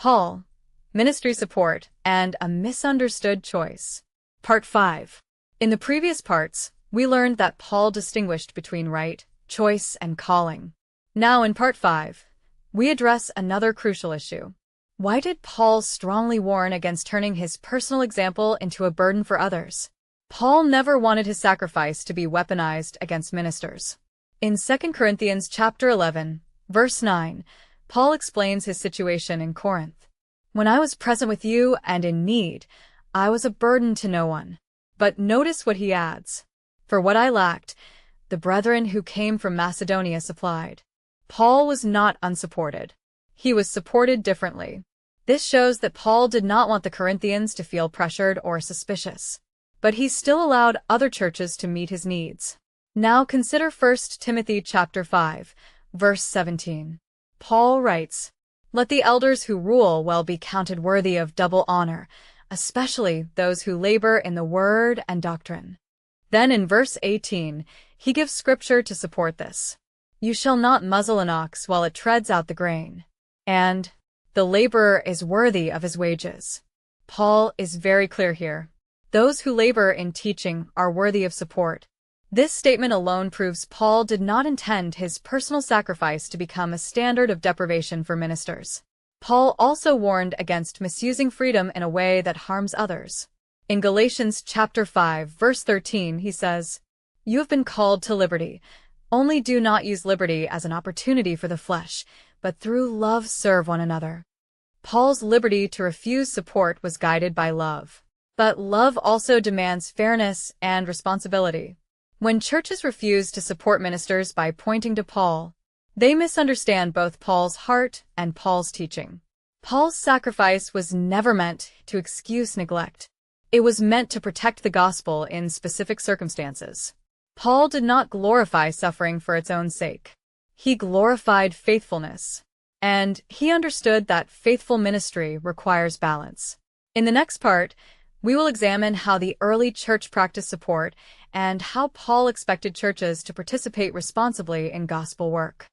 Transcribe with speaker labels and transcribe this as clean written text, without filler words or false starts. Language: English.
Speaker 1: Paul, Ministry Support, and a Misunderstood Choice. Part 5. In the previous parts, we learned that Paul distinguished between right, choice, and calling. Now in Part 5, we address another crucial issue. Why did Paul strongly warn against turning his personal example into a burden for others? Paul never wanted his sacrifice to be weaponized against ministers. In 2 Corinthians chapter 11, verse 9, Paul explains his situation in Corinth. When I was present with you and in need, I was a burden to no one. But notice what he adds. For what I lacked, the brethren who came from Macedonia supplied. Paul was not unsupported. He was supported differently. This shows that Paul did not want the Corinthians to feel pressured or suspicious. But he still allowed other churches to meet his needs. Now consider 1 Timothy chapter 5, verse 17. Paul writes, "Let the elders who rule well be counted worthy of double honor, especially those who labor in the word and doctrine." Then in verse 18, he gives scripture to support this. "You shall not muzzle an ox while it treads out the grain," and "the laborer is worthy of his wages." Paul is very clear here. Those who labor in teaching are worthy of support. This statement alone proves Paul did not intend his personal sacrifice to become a standard of deprivation for ministers. Paul also warned against misusing freedom in a way that harms others. In Galatians chapter 5, verse 13, he says, "You have been called to liberty. Only do not use liberty as an opportunity for the flesh, but through love serve one another." Paul's liberty to refuse support was guided by love. But love also demands fairness and responsibility. When churches refuse to support ministers by pointing to Paul, they misunderstand both Paul's heart and Paul's teaching. Paul's sacrifice was never meant to excuse neglect. It was meant to protect the gospel in specific circumstances. Paul did not glorify suffering for its own sake. He glorified faithfulness, and he understood that faithful ministry requires balance. In the next part, we will examine how the early church practiced support and how Paul expected churches to participate responsibly in gospel work.